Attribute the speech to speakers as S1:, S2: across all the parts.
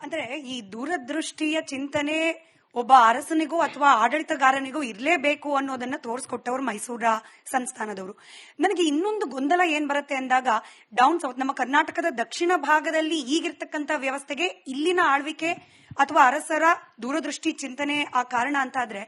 S1: ಅಂದ್ರೆ ಈ ದೂರದೃಷ್ಟಿಯ ಚಿಂತನೆ ಒಬ್ಬ ಅರಸನಿಗೂ ಅಥವಾ ಆಡಳಿತಗಾರನಿಗೂ ಇರಲೇಬೇಕು ಅನ್ನೋದನ್ನ ತೋರಿಸ್ಕೊಟ್ಟವ್ರು ಮೈಸೂರ ಸಂಸ್ಥಾನದವರು. ನನಗೆ ಇನ್ನೊಂದು ಗೊಂದಲ ಏನ್ ಬರುತ್ತೆ ಅಂದಾಗ, ಡೌನ್ ಸೌತ್ ನಮ್ಮ ಕರ್ನಾಟಕದ ದಕ್ಷಿಣ ಭಾಗದಲ್ಲಿ ಈಗಿರ್ತಕ್ಕಂಥ ವ್ಯವಸ್ಥೆಗೆ ಇಲ್ಲಿನ ಆಳ್ವಿಕೆ ಅಥವಾ ಅರಸರ ದೂರದೃಷ್ಟಿ ಚಿಂತನೆ ಆ ಕಾರಣ ಅಂತ ಆದ್ರೆ,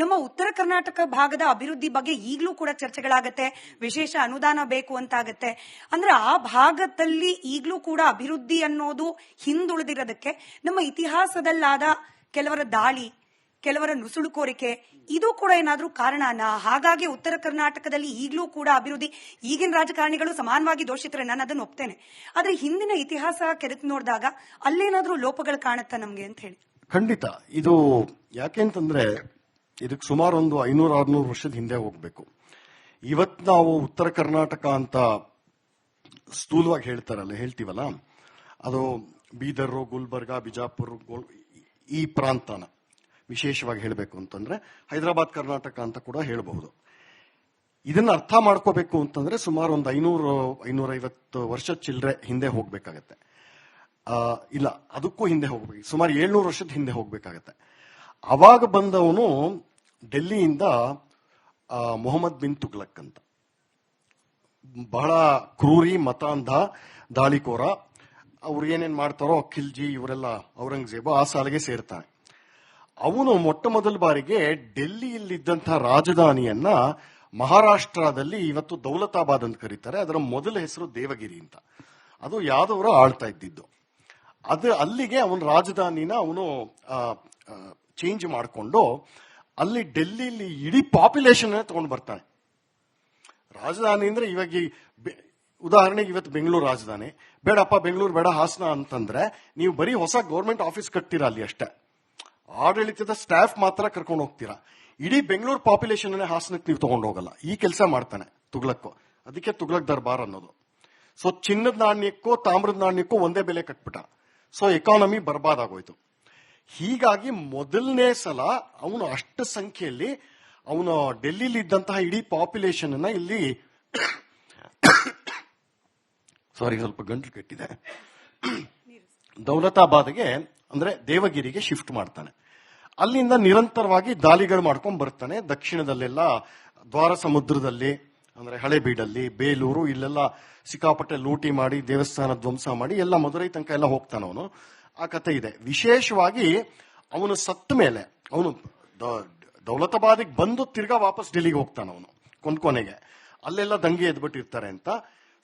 S1: ನಮ್ಮ ಉತ್ತರ ಕರ್ನಾಟಕ ಭಾಗದ ಅಭಿವೃದ್ಧಿ ಬಗ್ಗೆ ಈಗಲೂ ಕೂಡ ಚರ್ಚೆಗಳಾಗತ್ತೆ, ವಿಶೇಷ ಅನುದಾನ ಬೇಕು ಅಂತಾಗತ್ತೆ. ಅಂದ್ರೆ ಆ ಭಾಗದಲ್ಲಿ ಈಗಲೂ ಕೂಡ ಅಭಿವೃದ್ಧಿ ಅನ್ನೋದು ಹಿಂದುಳಿದಿರೋದಕ್ಕೆ ನಮ್ಮ ಇತಿಹಾಸದಲ್ಲಾದ ಕೆಲವರ ದಾಳಿ, ಕೆಲವರ ನುಸುಳುಕೋರಿಕೆ ಇದು ಕೂಡ ಏನಾದ್ರೂ ಕಾರಣನಾ? ಹಾಗಾಗಿ ಉತ್ತರ ಕರ್ನಾಟಕದಲ್ಲಿ ಈಗಲೂ ಕೂಡ ಅಭಿವೃದ್ಧಿ, ಈಗಿನ ರಾಜಕಾರಣಿಗಳು ಸಮಾನವಾಗಿ ದೋಷಿತರೆ, ನಾನು ಅದನ್ನು ಒಪ್ತೇನೆ. ಆದ್ರೆ ಹಿಂದಿನ ಇತಿಹಾಸ ಕೆರೆತು ನೋಡಿದಾಗ ಅಲ್ಲೇನಾದ್ರೂ ಲೋಪಗಳು ಕಾಣುತ್ತಾ ನಮ್ಗೆ ಅಂತ ಹೇಳಿ.
S2: ಖಂಡಿತ. ಇದು ಯಾಕೆಂತಂದ್ರೆ ಇದಕ್ಕೆ ಸುಮಾರು ಒಂದು 500-600 ವರ್ಷದ ಹಿಂದೆ ಹೋಗ್ಬೇಕು. ಇವತ್ತು ನಾವು ಉತ್ತರ ಕರ್ನಾಟಕ ಅಂತ ಸ್ಥೂಲವಾಗಿ ಹೇಳ್ತೀವಲ್ಲ, ಅದು ಬೀದರ್, ಗುಲ್ಬರ್ಗ, ಬಿಜಾಪುರ, ಈ ಪ್ರಾಂತನ ವಿಶೇಷವಾಗಿ ಹೇಳಬೇಕು ಅಂತಂದ್ರೆ ಹೈದರಾಬಾದ್ ಕರ್ನಾಟಕ ಅಂತ ಕೂಡ ಹೇಳಬಹುದು. ಇದನ್ನ ಅರ್ಥ ಮಾಡ್ಕೋಬೇಕು ಅಂತಂದ್ರೆ ಸುಮಾರು ಒಂದು 500-550 ವರ್ಷ ಚಿಲ್ಲರೆ ಹಿಂದೆ ಹೋಗ್ಬೇಕಾಗತ್ತೆ. ಇಲ್ಲ, ಅದಕ್ಕೂ ಹಿಂದೆ ಹೋಗ್ಬೇಕು, ಸುಮಾರು 700 ವರ್ಷದ ಹಿಂದೆ ಹೋಗ್ಬೇಕಾಗತ್ತೆ. ಅವಾಗ ಬಂದವನು ಡೆಲ್ಲಿಯಿಂದ ಮೊಹಮ್ಮದ್ ಬಿನ್ ತುಗ್ಲಕ್ ಅಂತ, ಬಹಳ ಕ್ರೂರಿ ಮತಾಂಧ ದಾಳಿಕೋರ. ಅವ್ರು ಏನೇನ್ ಮಾಡ್ತಾರೋ ಖಿಲ್ಜಿ ಇವರೆಲ್ಲ, ಔರಂಗಜೇಬು ಆ ಸಾಲಿಗೆ ಸೇರ್ತಾನೆ. ಅವನು ಮೊಟ್ಟ ಮೊದಲ ಬಾರಿಗೆ ಡೆಲ್ಲಿಯಲ್ಲಿದ್ದಂತಹ ರಾಜಧಾನಿಯನ್ನ ಮಹಾರಾಷ್ಟ್ರದಲ್ಲಿ ಇವತ್ತು ದೌಲತಾಬಾದ್ ಅಂತ ಕರೀತಾರೆ, ಅದರ ಮೊದಲ ಹೆಸರು ದೇವಗಿರಿ ಅಂತ. ಅದು ಯಾದವರು ಆಳ್ತಾ ಇದ್ದಿದ್ದು. ಅಲ್ಲಿಗೆ ಅವನ ರಾಜಧಾನಿನ ಅವನು ಚೇಂಜ್ ಮಾಡಿಕೊಂಡು ಅಲ್ಲಿ ಡೆಲ್ಲಿಲಿ ಇಡೀ ಪಾಪ್ಯುಲೇಷನ್ ತಗೊಂಡು ಬರ್ತಾನೆ. ರಾಜಧಾನಿ ಅಂದ್ರೆ ಇವಾಗ ಉದಾಹರಣೆಗೆ ಇವತ್ತು ಬೆಂಗಳೂರು ರಾಜಧಾನಿ, ಬೇಡಪ್ಪ ಬೆಂಗಳೂರು ಬೇಡ ಹಾಸನ ಅಂತಂದ್ರೆ ನೀವು ಬರೀ ಹೊಸ ಗೌರ್ಮೆಂಟ್ ಆಫೀಸ್ ಕಟ್ತೀರಾ ಅಲ್ಲಿ ಅಷ್ಟೇ, ಆಡಳಿತದ ಸ್ಟಾಫ್ ಮಾತ್ರ ಕರ್ಕೊಂಡು ಹೋಗ್ತೀರಾ. ಇಡೀ ಬೆಂಗಳೂರು ಪಾಪ್ಯುಲೇಷನ್ ಹಾಸನಕ್ಕೆ ನೀವು ತಗೊಂಡು ಹೋಗಲ್ಲ. ಈ ಕೆಲಸ ಮಾಡ್ತಾನೆ ತುಗ್ಲಕ್. ಅದಕ್ಕೆ ತುಗ್ಲಕ್ ದರ್ಬಾರ್ ಅನ್ನೋದು. ಸೊ ಚಿನ್ನದ ನಾಣ್ಯಕ್ಕೂ ತಾಮ್ರದ ನಾಣ್ಯಕ್ಕೂ ಒಂದೇ ಬೆಲೆ ಕಟ್ಬಿಟ್ಟ. So economy ಬರ್ಬಾದಾಗೋಯ್ತು. ಹೀಗಾಗಿ ಮೊದಲನೇ ಸಲ ಅವನು ಅಷ್ಟು ಸಂಖ್ಯೆಯಲ್ಲಿ ಅವನು ಡೆಲ್ಲಿಲಿ ಇದ್ದಂತಹ ಇಡೀ ಪಾಪ್ಯುಲೇಷನ್ ಅನ್ನ ಇಲ್ಲಿ ಸ್ವಲ್ಪ ಗಂಟಲು ಕೆಟ್ಟಿದೆ, ದೌಲತಾಬಾದ್ಗೆ ಅಂದ್ರೆ ದೇವಗಿರಿಗೆ ಶಿಫ್ಟ್ ಮಾಡ್ತಾನೆ. ಅಲ್ಲಿಂದ ನಿರಂತರವಾಗಿ ದಾಳಿಗಳು ಮಾಡ್ಕೊಂಡ್ ಬರ್ತಾನೆ. ದಕ್ಷಿಣದಲ್ಲೆಲ್ಲ ದ್ವಾರ ಸಮುದ್ರದಲ್ಲಿ ಅಂದ್ರೆ ಹಳೇಬೀಡಲ್ಲಿ, ಬೇಲೂರು, ಇಲ್ಲೆಲ್ಲ ಸಿಕ್ಕಾಪಟ್ಟೆ ಲೂಟಿ ಮಾಡಿ ದೇವಸ್ಥಾನ ಧ್ವಂಸ ಮಾಡಿ ಎಲ್ಲ ಮದುರೈ ತನಕ ಎಲ್ಲ ಹೋಗ್ತಾನ ಅವನು. ಆ ಕಥೆ ಇದೆ. ವಿಶೇಷವಾಗಿ ಅವನು ಸತ್ತ ಮೇಲೆ ಅವನು ದೌಲತಾಬಾದಿಗೆ ಬಂದು ತಿರ್ಗಾ ವಾಪಸ್ ಡೆಲ್ಲಿಗೆ ಹೋಗ್ತಾನ ಅವನು ಕೊನೆಗೆ. ಅಲ್ಲೆಲ್ಲ ದಂಗೆ ಎದ್ಬಿಟ್ಟಿರ್ತಾರೆ ಅಂತ.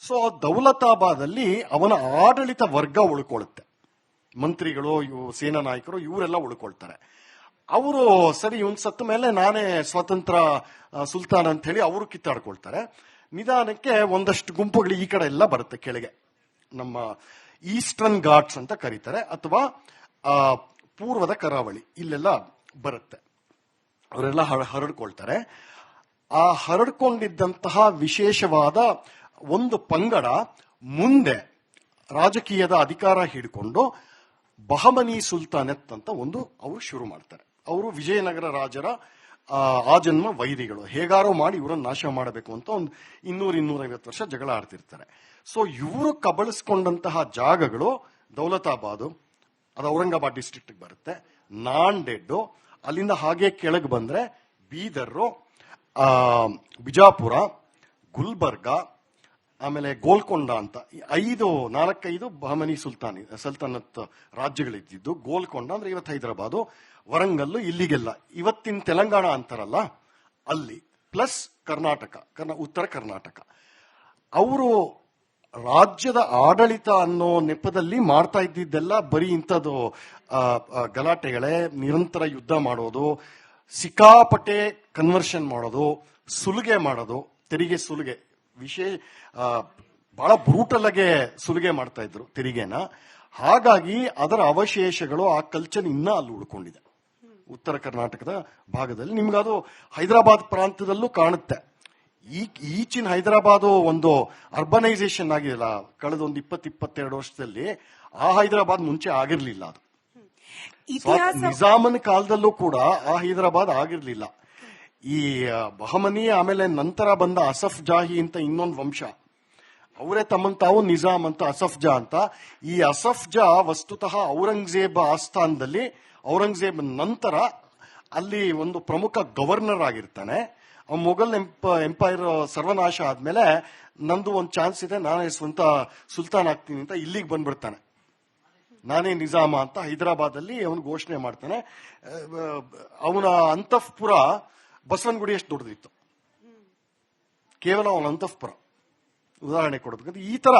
S2: ಸೊ ದೌಲತಾಬಾದಲ್ಲಿ ಅವನ ಆಡಳಿತ ವರ್ಗ ಉಳ್ಕೊಳ್ಳುತ್ತೆ. ಮಂತ್ರಿಗಳು, ಸೇನಾ ನಾಯಕರು ಇವರೆಲ್ಲ ಉಳ್ಕೊಳ್ತಾರೆ. ಅವರು ಸರಿ ಇವನ್ ಸತ್ತ ಮೇಲೆ ನಾನೇ ಸ್ವತಂತ್ರ ಸುಲ್ತಾನ್ ಅಂತ ಹೇಳಿ ಅವರು ಕಿತ್ತಾಡ್ಕೊಳ್ತಾರೆ. ನಿಧಾನಕ್ಕೆ ಒಂದಷ್ಟು ಗುಂಪುಗಳು ಈ ಕಡೆ ಎಲ್ಲ ಬರುತ್ತೆ ಕೆಳಗೆ, ನಮ್ಮ ಈಸ್ಟರ್ನ್ ಘಾಟ್ಸ್ ಅಂತ ಕರೀತಾರೆ, ಅಥವಾ ಪೂರ್ವದ ಕರಾವಳಿ ಇಲ್ಲೆಲ್ಲ ಬರುತ್ತೆ. ಅವರೆಲ್ಲ ಹರಡ್ಕೊಳ್ತಾರೆ. ಆ ಹರಡ್ಕೊಂಡಿದ್ದಂತಹ ವಿಶೇಷವಾದ ಒಂದು ಪಂಗಡ ಮುಂದೆ ರಾಜಕೀಯದ ಅಧಿಕಾರ ಹಿಡ್ಕೊಂಡು ಬಹಮನಿ ಸುಲ್ತಾನತ್ ಅಂತ ಅವರು ಶುರು ಮಾಡ್ತಾರೆ. ಅವರು ವಿಜಯನಗರ ರಾಜರ ಆಜನ್ಮ ವೈರಿಗಳು. ಹೇಗಾರೋ ಮಾಡಿ ಇವರನ್ನು ನಾಶ ಮಾಡಬೇಕು ಅಂತ ಒಂದು 200-250 ವರ್ಷ ಜಗಳ ಆಡ್ತಿರ್ತಾರೆ. ಸೊ ಇವರು ಕಬಳಿಸ್ಕೊಂಡಂತಹ ಜಾಗಗಳು ದೌಲತಾಬಾದ್, ಅದು ಔರಂಗಾಬಾದ್ ಡಿಸ್ಟ್ರಿಕ್ಟ್ ಬರುತ್ತೆ, ನಾಂಡೆಡ್, ಅಲ್ಲಿಂದ ಹಾಗೆ ಕೆಳಗೆ ಬಂದ್ರೆ ಬೀದರ್, ಬಿಜಾಪುರ, ಗುಲ್ಬರ್ಗ, ಆಮೇಲೆ ಗೋಲ್ಕೊಂಡ ಅಂತ 4-5 ಬಹಮನಿ ಸಲ್ತನತ್ ರಾಜ್ಯಗಳಿದ್ದಿದ್ದು. ಗೋಲ್ಕೊಂಡ ಅಂದ್ರೆ ಇವತ್ತು ಹೈದರಾಬಾದ್, ವರಂಗಲ್ಲು, ಇಲ್ಲಿಗೆಲ್ಲ ಇವತ್ತಿನ ತೆಲಂಗಾಣ ಅಂತಾರಲ್ಲ ಅಲ್ಲಿ, ಪ್ಲಸ್ ಕರ್ನಾಟಕ, ಉತ್ತರ ಕರ್ನಾಟಕ. ಅವರು ರಾಜ್ಯದ ಆಡಳಿತ ಅನ್ನೋ ನೆಪದಲ್ಲಿ ಮಾಡ್ತಾ ಇದ್ದಿದ್ದೆಲ್ಲ ಬರೀ ಇಂಥದ್ದು ಗಲಾಟೆಗಳೇ, ನಿರಂತರ ಯುದ್ಧ ಮಾಡೋದು, ಸಿಕ್ಕಾಪಟ್ಟೆ ಕನ್ವರ್ಷನ್ ಮಾಡೋದು, ಸುಲಿಗೆ ಮಾಡೋದು, ತೆರಿಗೆ ಸುಲಿಗೆ, ಬಹಳ ಬ್ರೂಟಲ್ ಆಗಿ ಸುಲಿಗೆ ಮಾಡ್ತಾ ಇದ್ರು ತೆರಿಗೆನ. ಹಾಗಾಗಿ ಅದರ ಅವಶೇಷಗಳು, ಆ ಕಲ್ಚರ್ ಇನ್ನ ಅಲ್ಲಿ ಉಳ್ಕೊಂಡಿದೆ ಉತ್ತರ ಕರ್ನಾಟಕದ ಭಾಗದಲ್ಲಿ. ನಿಮ್ಗದು ಹೈದರಾಬಾದ್ ಪ್ರಾಂತ್ಯದಲ್ಲೂ ಕಾಣುತ್ತೆ. ಈಚಿನ ಹೈದರಾಬಾದ್ ಒಂದು ಅರ್ಬನೈಸೇಷನ್ ಆಗಿಲ್ಲ ಕಳೆದ ಒಂದು 20-22 ವರ್ಷದಲ್ಲಿ. ಆ ಹೈದರಾಬಾದ್ ಮುಂಚೆ ಆಗಿರ್ಲಿಲ್ಲ. ಅದು ನಿಜಾಮನ ಕಾಲದಲ್ಲೂ ಕೂಡ ಆ ಹೈದರಾಬಾದ್ ಆಗಿರ್ಲಿಲ್ಲ. ಈ ಬಹಮನಿ ಆಮೇಲೆ ನಂತರ ಬಂದ ಅಸಫ್ ಜಾಹಿ ಅಂತ ಇನ್ನೊಂದು ವಂಶ, ಅವರೇ ತಮ್ಮನ್ನು ತಾವು ನಿಜಾಮ್ ಅಂತ, ಅಸಫ್ ಜಾ ಅಂತ. ಈ ಅಸಫ್ ಜಾ ವಸ್ತುತಃ ಔರಂಗಜೇಬ್ ಆಸ್ಥಾನದಲ್ಲಿ, ಔರಂಗಜೇಬ್ ನಂತರ ಅಲ್ಲಿ ಒಂದು ಪ್ರಮುಖ ಗವರ್ನರ್ ಆಗಿರ್ತಾನೆ. ಮೊಘಲ್ ಎಂಪೈರ್ ಸರ್ವನಾಶ ಆದ್ಮೇಲೆ ನಂದು ಒಂದು ಚಾನ್ಸ್ ಇದೆ, ನಾನೇ ಸ್ವಂತ ಸುಲ್ತಾನ್ ಆಗ್ತೀನಿ ಅಂತ ಇಲ್ಲಿಗೆ ಬಂದ್ಬಿಡ್ತಾನೆ. ನಾನೇ ನಿಜಾಮ ಅಂತ ಹೈದರಾಬಾದ್ ಅಲ್ಲಿ ಅವನು ಘೋಷಣೆ ಮಾಡ್ತಾನೆ. ಅವನ ಅಂತಃಪುರ ಬಸವನಗುಡಿ ಎಷ್ಟು ದೊಡ್ಡದಿತ್ತು, ಕೇವಲ ಅವನ ಅಂತಃಪುರ. ಉದಾಹರಣೆ ಕೊಡಬೇಕಂದ್ರೆ ಈ ತರ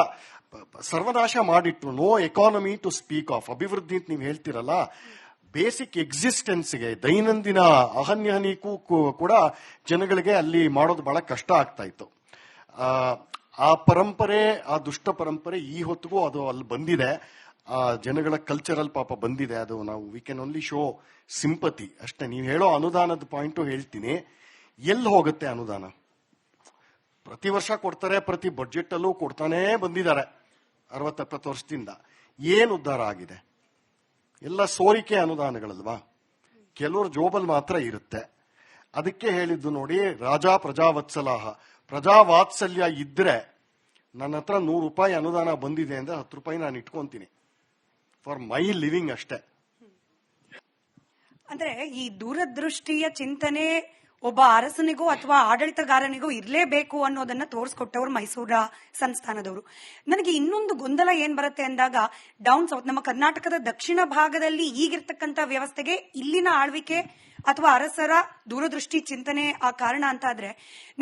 S2: ಸರ್ವನಾಶ ಮಾಡಿಟ್ಟು, no economy to speak of. ಅಭಿವೃದ್ಧಿ ಅಂತ ನೀವು ಹೇಳ್ತಿರಲ್ಲ, ಬೇಸಿಕ್ ಎಕ್ಸಿಸ್ಟೆನ್ಸ್ಗೆ, ದೈನಂದಿನ ಅಹನ್ಯಹನಿಗೂ ಕೂಡ ಜನಗಳಿಗೆ ಅಲ್ಲಿ ಮಾಡೋದು ಬಹಳ ಕಷ್ಟ ಆಗ್ತಾ ಇತ್ತು. ಆ ಪರಂಪರೆ, ಆ ದುಷ್ಟ ಪರಂಪರೆ ಈ ಹೊತ್ತಿಗೂ ಅದು ಅಲ್ಲಿ ಬಂದಿದೆ. ಆ ಜನಗಳ ಕಲ್ಚರಲ್ ಪಾಪ ಬಂದಿದೆ. ಅದು ನಾವು we can only show sympathy ಅಷ್ಟೇ. ನೀವು ಹೇಳೋ ಅನುದಾನದ ಪಾಯಿಂಟು ಹೇಳ್ತೀನಿ. ಎಲ್ಲಿ ಹೋಗುತ್ತೆ ಅನುದಾನ? ಪ್ರತಿ ವರ್ಷ ಕೊಡ್ತಾರೆ, ಪ್ರತಿ ಬಜೆಟ್ ಅಲ್ಲೂ ಕೊಡ್ತಾನೇ ಬಂದಿದ್ದಾರೆ 60-70 ವರ್ಷದಿಂದ. ಏನು ಉದ್ಧಾರ ಆಗಿದೆ? ಎಲ್ಲ ಸೋರಿಕೆ ಅನುದಾನಗಳಲ್ವಾ, ಕೆಲವರು ಜೋಬಲ್ ಮಾತ್ರ ಇರುತ್ತೆ. ಅದಕ್ಕೆ ಹೇಳಿದ್ದು ನೋಡಿ, ರಾಜಾ ಪ್ರಜಾವತ್ಸಲಾಹ. ಪ್ರಜಾವಾತ್ಸಲ್ಯ ಇದ್ರೆ ನನ್ನ ಹತ್ರ 100 ರೂಪಾಯಿ ಅನುದಾನ ಬಂದಿದೆ ಅಂದ್ರೆ 10 ರೂಪಾಯಿ ನಾನು ಇಟ್ಕೊಂತೀನಿ ಫಾರ್ ಮೈ ಲಿವಿಂಗ್ ಅಷ್ಟೇ.
S1: ಅಂದ್ರೆ ಈ ದೂರದೃಷ್ಟಿಯ ಚಿಂತನೆ ಒಬ್ಬ ಅರಸನಿಗೂ ಅಥವಾ ಆಡಳಿತಗಾರನಿಗೂ ಇರಲೇಬೇಕು ಅನ್ನೋದನ್ನ ತೋರಿಸ್ಕೊಟ್ಟವ್ರು ಮೈಸೂರ ಸಂಸ್ಥಾನದವರು. ನನಗೆ ಇನ್ನೊಂದು ಗೊಂದಲ ಏನ್ ಬರುತ್ತೆ ಅಂದಾಗ, ಡೌನ್ ಸೌತ್ ನಮ್ಮ ಕರ್ನಾಟಕದ ದಕ್ಷಿಣ ಭಾಗದಲ್ಲಿ ಈಗಿರ್ತಕ್ಕಂಥ ವ್ಯವಸ್ಥೆಗೆ ಇಲ್ಲಿನ ಆಳ್ವಿಕೆ ಅಥವಾ ಅರಸರ ದೂರದೃಷ್ಟಿ ಚಿಂತನೆ ಆ ಕಾರಣ ಅಂತ ಆದ್ರೆ,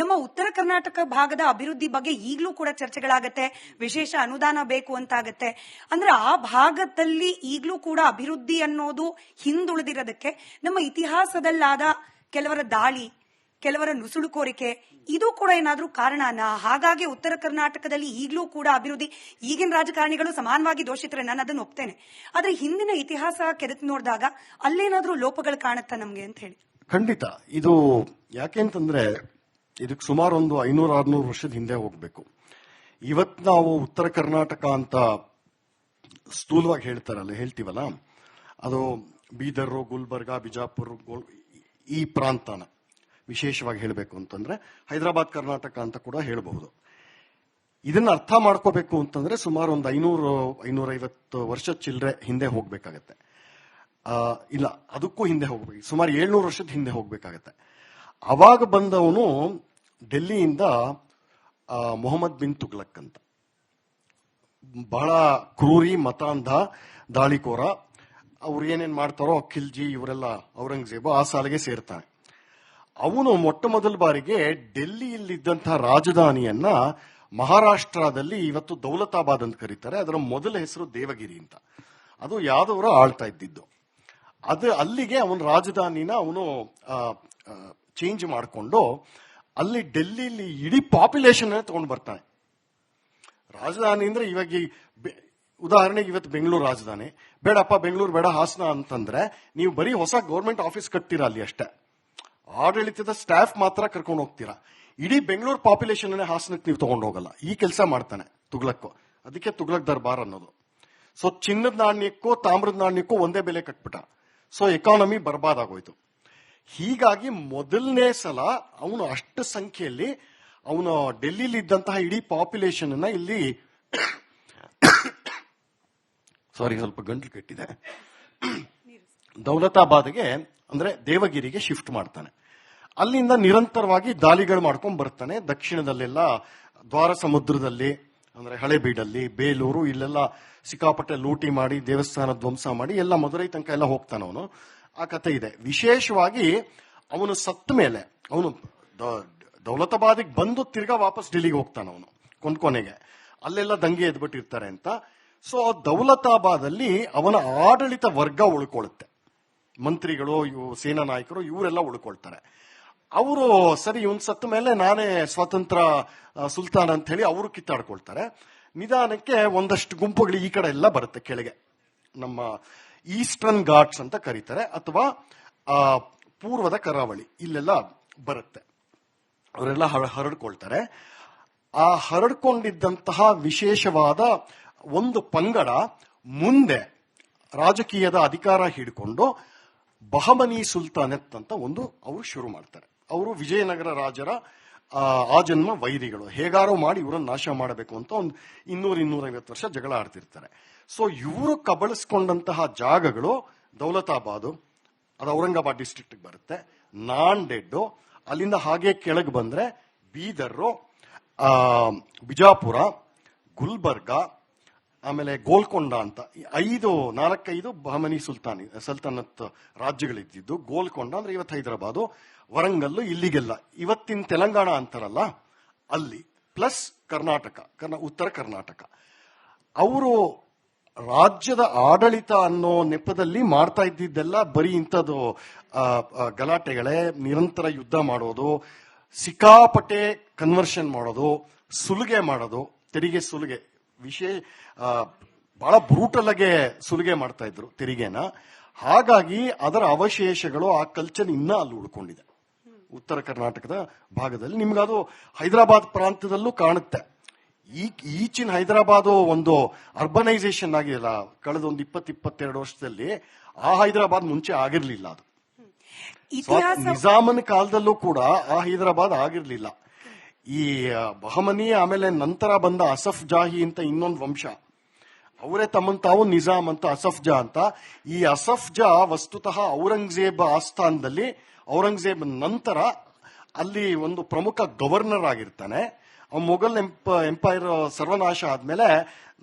S1: ನಮ್ಮ ಉತ್ತರ ಕರ್ನಾಟಕ ಭಾಗದ ಅಭಿವೃದ್ಧಿ ಬಗ್ಗೆ ಈಗಲೂ ಕೂಡ ಚರ್ಚೆಗಳಾಗತ್ತೆ. ವಿಶೇಷ ಅನುದಾನ ಬೇಕು ಅಂತಾಗತ್ತೆ. ಅಂದ್ರೆ ಆ ಭಾಗದಲ್ಲಿ ಈಗಲೂ ಕೂಡ ಅಭಿವೃದ್ಧಿ ಅನ್ನೋದು ಹಿಂದುಳಿದಿರೋದಕ್ಕೆ ನಮ್ಮ ಇತಿಹಾಸದಲ್ಲಾದ ಕೆಲವರ ದಾಳಿ, ಕೆಲವರ ನುಸುಳುಕೋರಿಕೆ, ಇದು ಕೂಡ ಏನಾದ್ರೂ ಕಾರಣನಾ? ಹಾಗಾಗಿ ಉತ್ತರ ಕರ್ನಾಟಕದಲ್ಲಿ ಈಗಲೂ ಕೂಡ ಅಭಿವೃದ್ಧಿ, ಈಗಿನ ರಾಜಕಾರಣಿಗಳು ಸಮಾನವಾಗಿ ದೋಷಿತರೆ, ನಾನು ಅದನ್ನು ಒಪ್ತೇನೆ. ಆದ್ರೆ ಹಿಂದಿನ ಇತಿಹಾಸ ಕೆದಕ್ ನೋಡಿದಾಗ ಅಲ್ಲೇನಾದ್ರೂ ಲೋಪಗಳು ಕಾಣುತ್ತಾ ನಮ್ಗೆ ಅಂತ ಹೇಳಿ.
S2: ಖಂಡಿತ. ಇದು ಯಾಕೆಂತಂದ್ರೆ ಇದಕ್ಕೆ ಸುಮಾರು ಒಂದು 500-600 ವರ್ಷದ ಹಿಂದೆ ಹೋಗ್ಬೇಕು. ಇವತ್ತು ನಾವು ಉತ್ತರ ಕರ್ನಾಟಕ ಅಂತ ಸ್ಥೂಲವಾಗಿ ಹೇಳ್ತೀವಲ್ಲ, ಅದು ಬೀದರ್, ಗುಲ್ಬರ್ಗಾ, ಬಿಜಾಪುರ, ಈ ಪ್ರಾಂತನ ವಿಶೇಷವಾಗಿ ಹೇಳಬೇಕು ಅಂತಂದ್ರೆ ಹೈದರಾಬಾದ್ ಕರ್ನಾಟಕ ಅಂತ ಕೂಡ ಹೇಳಬಹುದು. ಇದನ್ನ ಅರ್ಥ ಮಾಡ್ಕೋಬೇಕು ಅಂತಂದ್ರೆ ಸುಮಾರು ಒಂದು 500-550 ವರ್ಷ ಚಿಲ್ಲರೆ ಹಿಂದೆ ಹೋಗ್ಬೇಕಾಗತ್ತೆ. ಇಲ್ಲ, ಅದಕ್ಕೂ ಹಿಂದೆ ಹೋಗ್ಬೇಕು, ಸುಮಾರು 700 ವರ್ಷದ ಹಿಂದೆ ಹೋಗ್ಬೇಕಾಗತ್ತೆ. ಅವಾಗ ಬಂದವನು ಡೆಲ್ಲಿಯಿಂದ ಮೊಹಮ್ಮದ್ ಬಿನ್ ತುಗ್ಲಕ್ ಅಂತ, ಬಹಳ ಕ್ರೂರಿ ಮತಾಂಧ ದಾಳಿಕೋರ. ಅವ್ರು ಏನೇನ್ ಮಾಡ್ತಾರೋ ಖಿಲ್ಜಿ ಇವರೆಲ್ಲ ಔರಂಗಜೇಬು ಆ ಸಾಲಿಗೆ ಸೇರ್ತಾನೆ. ಅವನು ಮೊಟ್ಟ ಮೊದಲ ಬಾರಿಗೆ ಡೆಲ್ಲಿಯಲ್ಲಿದ್ದಂತಹ ರಾಜಧಾನಿಯನ್ನ ಮಹಾರಾಷ್ಟ್ರದಲ್ಲಿ, ಇವತ್ತು ದೌಲತಾಬಾದ್ ಅಂತ ಕರೀತಾರೆ, ಅದರ ಮೊದಲ ಹೆಸರು ದೇವಗಿರಿ ಅಂತ, ಅದು ಯಾದವರು ಆಳ್ತಾ ಇದ್ದಿದ್ದು. ಅದು ಅಲ್ಲಿಗೆ ಅವನ ರಾಜಧಾನಿನ ಅವನು ಚೇಂಜ್ ಮಾಡಿಕೊಂಡು ಅಲ್ಲಿ ಡೆಲ್ಲಿಲಿ ಇಡೀ ಪಾಪ್ಯುಲೇಷನ್ ತಗೊಂಡು ಬರ್ತಾನೆ. ರಾಜಧಾನಿ ಅಂದ್ರೆ ಇವಾಗ ಉದಾಹರಣೆಗೆ ಇವತ್ತು ಬೆಂಗಳೂರು ರಾಜಧಾನಿ, ಬೇಡಪ್ಪ ಬೆಂಗಳೂರು ಬೇಡ ಹಾಸನ ಅಂತಂದ್ರೆ ನೀವು ಬರೀ ಹೊಸ ಗೌರ್ಮೆಂಟ್ ಆಫೀಸ್ ಕಟ್ತೀರಾ ಅಲ್ಲಿ ಅಷ್ಟೇ, ಆಡಳಿತದ ಸ್ಟಾಫ್ ಮಾತ್ರ ಕರ್ಕೊಂಡು ಹೋಗ್ತೀರಾ. ಇಡೀ ಬೆಂಗಳೂರು ಪಾಪ್ಯುಲೇಷನ್ ಹಾಸನಕ್ಕೆ ನೀವು ತಗೊಂಡು ಹೋಗಲ್ಲ. ಈ ಕೆಲಸ ಮಾಡ್ತಾನೆ ತುಗ್ಲಕ್. ಅದಕ್ಕೆ ತುಗ್ಲಕ್ ದರ್ಬಾರ್ ಅನ್ನೋದು. ಸೊ ಚಿನ್ನದ ನಾಣ್ಯಕ್ಕೂ ತಾಮ್ರದ ನಾಣ್ಯಕ್ಕೂ ಒಂದೇ ಬೆಲೆ ಕಟ್ಬಿಟ್ಟ. So economy ಬರ್ಬಾದಾಗೋಯ್ತು. ಹೀಗಾಗಿ ಮೊದಲನೇ ಸಲ ಅವನು ಅಷ್ಟು ಸಂಖ್ಯೆಯಲ್ಲಿ ಅವನು ಡೆಲ್ಲಿಲಿ ಇದ್ದಂತಹ ಇಡೀ ಪಾಪ್ಯುಲೇಷನ್ ಅನ್ನ ಇಲ್ಲಿ ಸ್ವಲ್ಪ ಗಂಟಲು ಕೆಟ್ಟಿದೆ, ದೌಲತಾಬಾದ್ಗೆ ಅಂದ್ರೆ ದೇವಗಿರಿಗೆ ಶಿಫ್ಟ್ ಮಾಡ್ತಾನೆ. ಅಲ್ಲಿಂದ ನಿರಂತರವಾಗಿ ದಾಳಿಗಳು ಮಾಡ್ಕೊಂಡ್ ಬರ್ತಾನೆ. ದಕ್ಷಿಣದಲ್ಲೆಲ್ಲ ದ್ವಾರ ಸಮುದ್ರದಲ್ಲಿ ಅಂದ್ರೆ ಹಳೆಬೀಡಲ್ಲಿ, ಬೇಲೂರು, ಇಲ್ಲೆಲ್ಲ ಸಿಕ್ಕಾಪಟ್ಟೆ ಲೂಟಿ ಮಾಡಿ ದೇವಸ್ಥಾನ ಧ್ವಂಸ ಮಾಡಿ ಎಲ್ಲ ಮದುರೈ ತನಕ ಎಲ್ಲ ಹೋಗ್ತಾನೆ ಅವನು. ಆ ಕಥೆ ಇದೆ. ವಿಶೇಷವಾಗಿ ಅವನು ಸತ್ತ ಮೇಲೆ ಅವನು ದೌಲತಾಬಾದಿಗೆ ಬಂದು ತಿರ್ಗಾ ವಾಪಸ್ ಡೆಲ್ಲಿಗೆ ಹೋಗ್ತಾನೆ ಅವನು ಕೊನೆಗೆ. ಅಲ್ಲೆಲ್ಲ ದಂಗೆ ಎದ್ಬಿಟ್ಟಿರ್ತಾರೆ ಅಂತ. ಸೊ ದೌಲತಾಬಾದಲ್ಲಿ ಅವನ ಆಡಳಿತ ವರ್ಗ ಉಳ್ಕೊಳ್ಳುತ್ತೆ. ಮಂತ್ರಿಗಳು, ಸೇನಾ ನಾಯಕರು ಇವರೆಲ್ಲ ಉಳ್ಕೊಳ್ತಾರೆ. ಅವರು ಸರಿ ಇವನ್ ಸತ್ತ ಮೇಲೆ ನಾನೇ ಸ್ವತಂತ್ರ ಸುಲ್ತಾನ್ ಅಂತ ಹೇಳಿ ಅವರು ಕಿತ್ತಾಡ್ಕೊಳ್ತಾರೆ. ನಿಧಾನಕ್ಕೆ ಒಂದಷ್ಟು ಗುಂಪುಗಳು ಈ ಕಡೆ ಎಲ್ಲ ಬರುತ್ತೆ ಕೆಳಗೆ, ನಮ್ಮ ಈಸ್ಟರ್ನ್ ಘಾಟ್ಸ್ ಅಂತ ಕರೀತಾರೆ, ಅಥವಾ ಪೂರ್ವದ ಕರಾವಳಿ, ಇಲ್ಲೆಲ್ಲ ಬರುತ್ತೆ. ಅವರೆಲ್ಲ ಹರಡ್ಕೊಳ್ತಾರೆ. ಆ ಹರಡ್ಕೊಂಡಿದ್ದಂತಹ ವಿಶೇಷವಾದ ಒಂದು ಪಂಗಡ ಮುಂದೆ ರಾಜಕೀಯದ ಅಧಿಕಾರ ಹಿಡ್ಕೊಂಡು ಬಹಮನಿ ಸುಲ್ತಾನತ್ ಅಂತ ಒಂದು ಅವರು ಶುರು ಮಾಡ್ತಾರೆ. ಅವರು ವಿಜಯನಗರ ರಾಜರ ಆ ಜನ್ಮ ವೈರಿಗಳು, ಹೇಗಾರೋ ಮಾಡಿ ಇವರನ್ನು ನಾಶ ಮಾಡಬೇಕು ಅಂತ ಒಂದು 200-250 ವರ್ಷ ಜಗಳ ಆಡ್ತಿರ್ತಾರೆ. ಸೊ ಇವರು ಕಬಳಿಸ್ಕೊಂಡಂತಹ ಜಾಗಗಳು ದೌಲತಾಬಾದು, ಅದು ಔರಂಗಾಬಾದ್ ಡಿಸ್ಟ್ರಿಕ್ಟ್ ಬರುತ್ತೆ, ನಾಂಡೆಡ್ಡು, ಅಲ್ಲಿಂದ ಹಾಗೆ ಕೆಳಗೆ ಬಂದ್ರೆ ಬೀದರ್ರು, ಬಿಜಾಪುರ, ಗುಲ್ಬರ್ಗ, ಆಮೇಲೆ ಗೋಲ್ಕೊಂಡ ಅಂತ 4-5 ಬಹಮನಿ ಸಲ್ತನತ್ ರಾಜ್ಯಗಳಿದ್ದಿದ್ದು. ಗೋಲ್ಕೊಂಡ ಅಂದ್ರೆ ಇವತ್ತು ಹೈದರಾಬಾದು, ವರಂಗಲ್ಲು, ಇಲ್ಲಿಗೆಲ್ಲ ಇವತ್ತಿನ ತೆಲಂಗಾಣ ಅಂತಾರಲ್ಲ ಅಲ್ಲಿ, ಪ್ಲಸ್ ಕರ್ನಾಟಕ, ಉತ್ತರ ಕರ್ನಾಟಕ. ಅವರು ರಾಜ್ಯದ ಆಡಳಿತ ಅನ್ನೋ ನೆಪದಲ್ಲಿ ಮಾಡ್ತಾ ಇದ್ದಿದ್ದೆಲ್ಲ ಬರೀ ಇಂಥದ್ದು ಗಲಾಟೆಗಳೇ, ನಿರಂತರ ಯುದ್ಧ ಮಾಡೋದು, ಸಿಕ್ಕಾಪಟ್ಟೆ ಕನ್ವರ್ಷನ್ ಮಾಡೋದು, ಸುಲಿಗೆ ಮಾಡೋದು, ತೆರಿಗೆ ಸುಲಿಗೆ ಬಹಳ ಬ್ರೂಟಲ್ ಆಗಿ ಸುಲಿಗೆ ಮಾಡ್ತಾ ಇದ್ರು ತೆರಿಗೆನ. ಹಾಗಾಗಿ ಅದರ ಅವಶೇಷಗಳು, ಆ ಕಲ್ಚರ್ ಇನ್ನ ಅಲ್ಲಿ ಉಳ್ಕೊಂಡಿದೆ ಉತ್ತರ ಕರ್ನಾಟಕದ ಭಾಗದಲ್ಲಿ. ನಿಮ್ಗದು ಹೈದರಾಬಾದ್ ಪ್ರಾಂತ್ಯದಲ್ಲೂ ಕಾಣುತ್ತೆ. ಈಚಿನ ಹೈದರಾಬಾದ್ ಒಂದು ಅರ್ಬನೈಸೇಷನ್ ಆಗಿಲ್ಲ ಕಳೆದ ಒಂದು 20-22 ವರ್ಷದಲ್ಲಿ. ಆ ಹೈದರಾಬಾದ್ ಮುಂಚೆ ಆಗಿರ್ಲಿಲ್ಲ. ಅದು ನಿಜಾಮನ ಕಾಲದಲ್ಲೂ ಕೂಡ ಆ ಹೈದರಾಬಾದ್ ಆಗಿರ್ಲಿಲ್ಲ. ಈ ಬಹಮನಿ ಆಮೇಲೆ ನಂತರ ಬಂದ ಅಸಫ್ ಜಾಹಿ ಅಂತ ಇನ್ನೊಂದು ವಂಶ, ಅವರೇ ತಮ್ಮನ್ನು ತಾವು ನಿಜಾಮ್ ಅಂತ, ಅಸಫ್ ಜಾ ಅಂತ. ಈ ಅಸಫ್ ಜಾ ವಸ್ತುತಃ ಔರಂಗಜೇಬ್ ಆಸ್ಥಾನದಲ್ಲಿ, ಔರಂಗಜೇಬ್ ನಂತರ ಅಲ್ಲಿ ಒಂದು ಪ್ರಮುಖ ಗವರ್ನರ್ ಆಗಿರ್ತಾನೆ. ಮೊಘಲ್ ಎಂಪೈರ್ ಸರ್ವನಾಶ ಆದ್ಮೇಲೆ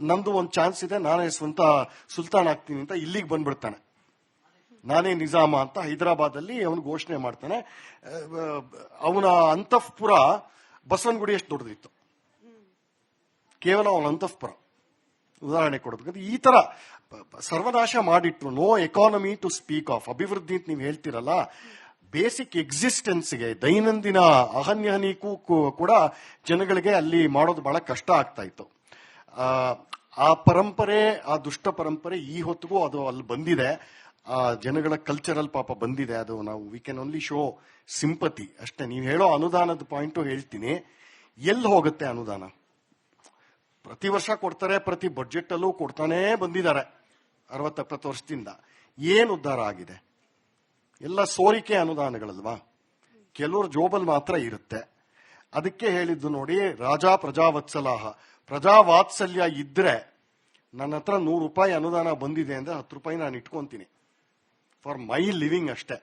S2: ನಂದು ಒಂದು ಚಾನ್ಸ್ ಇದೆ, ನಾನೇ ಸ್ವಂತ ಸುಲ್ತಾನ್ ಆಗ್ತೀನಿ ಅಂತ ಇಲ್ಲಿಗೆ ಬಂದ್ಬಿಡ್ತಾನೆ. ನಾನೇ ನಿಜಾಮ ಅಂತ ಹೈದರಾಬಾದ್ ಅಲ್ಲಿ ಅವನು ಘೋಷಣೆ ಮಾಡ್ತಾನೆ. ಅವನ ಅಂತಃಪುರ ಬಸವನಗುಡಿ ಎಷ್ಟು ದೊಡ್ಡದಿತ್ತು, ಕೇವಲ ಅವನ ಅಂತಃಪುರ. ಉದಾಹರಣೆ ಕೊಡೋದಕ್ಕೆ ಈ ತರ ಸರ್ವನಾಶ ಮಾಡಿಟ್ರು. No economy to speak of. ಅಭಿವೃದ್ಧಿ ಅಂತ ನೀವು ಹೇಳ್ತಿರಲ್ಲ, ಬೇಸಿಕ್ ಎಕ್ಸಿಸ್ಟೆನ್ಸ್ಗೆ, ದೈನಂದಿನ ಅಹನ್ಯಹನಿಗೂ ಕೂಡ ಜನಗಳಿಗೆ ಅಲ್ಲಿ ಮಾಡೋದು ಬಹಳ ಕಷ್ಟ ಆಗ್ತಾ ಇತ್ತು. ಆ ಪರಂಪರೆ, ಆ ದುಷ್ಟ ಪರಂಪರೆ ಈ ಹೊತ್ತಿಗೂ ಅದು ಅಲ್ಲಿ ಬಂದಿದೆ. ಆ ಜನಗಳ ಕಲ್ಚರಲ್ ಪಾಪ ಬಂದಿದೆ. ಅದು ನಾವು we can only show sympathy ಅಷ್ಟೇ. ನೀವು ಹೇಳೋ ಅನುದಾನದ ಪಾಯಿಂಟು ಹೇಳ್ತೀನಿ. ಎಲ್ಲಿ ಹೋಗುತ್ತೆ ಅನುದಾನ? ಪ್ರತಿ ವರ್ಷ ಕೊಡ್ತಾರೆ, ಪ್ರತಿ ಬಜೆಟ್ ಅಲ್ಲೂ ಕೊಡ್ತಾನೇ ಬಂದಿದ್ದಾರೆ 60-70 ವರ್ಷದಿಂದ. ಏನು ಉದ್ಧಾರ ಆಗಿದೆ? ಎಲ್ಲ ಸೋರಿಕೆ ಅನುದಾನಗಳಲ್ವಾ, ಕೆಲವರು ಜೋಬಲ್ ಮಾತ್ರ ಇರುತ್ತೆ. ಅದಕ್ಕೆ ಹೇಳಿದ್ದು ನೋಡಿ, ರಾಜಾ ಪ್ರಜಾವತ್ಸಲಾಹ. ಪ್ರಜಾವಾತ್ಸಲ್ಯ ಇದ್ರೆ ನನ್ನ ಹತ್ರ 100 ರೂಪಾಯಿ ಅನುದಾನ ಬಂದಿದೆ ಅಂದ್ರೆ 10 ರೂಪಾಯಿ ನಾನು ಇಟ್ಕೊಂತೀನಿ ಫಾರ್ ಮೈ ಲಿವಿಂಗ್ ಅಷ್ಟೇ.